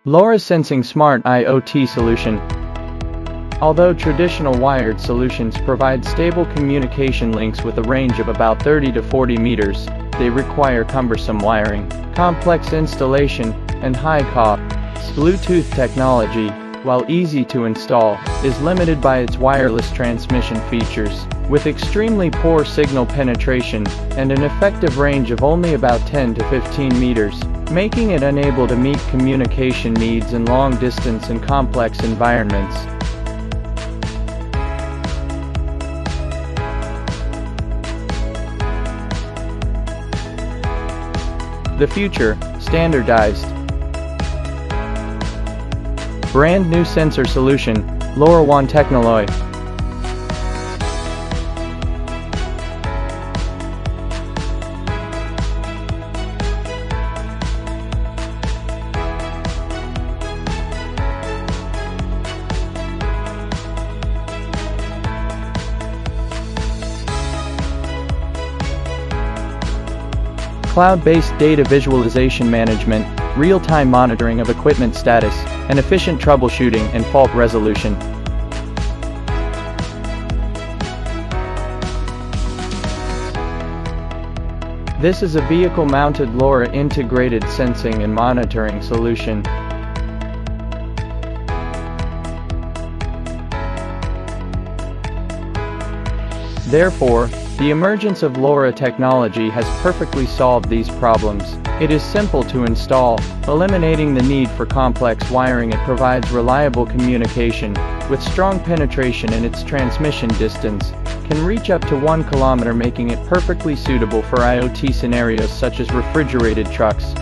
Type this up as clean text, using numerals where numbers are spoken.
LoRa Sensing Smart IoT Solution. Although traditional wired solutions provide stable communication links with a range of about 30 to 40 meters, they require cumbersome wiring, complex installation, and high cost. Bluetooth technology, while easy to install, is limited by its wireless transmission features, with extremely poor signal penetration and an effective range of only about 10 to 15 meters, making it unable to meet communication needs in long distance and complex environments. The future, standardized. Brand new sensor solution, LoRa One Technology. Cloud-based data visualization management, real-time monitoring of equipment status, and efficient troubleshooting and fault resolution. This is a vehicle-mounted LoRa integrated sensing and monitoring solution. Therefore, the emergence of LoRa technology has perfectly solved these problems. It is simple to install, eliminating the need for complex wiring. It provides reliable communication, with strong penetration, and its transmission distance can reach up to 1 kilometer, making it perfectly suitable for IoT scenarios such as refrigerated trucks,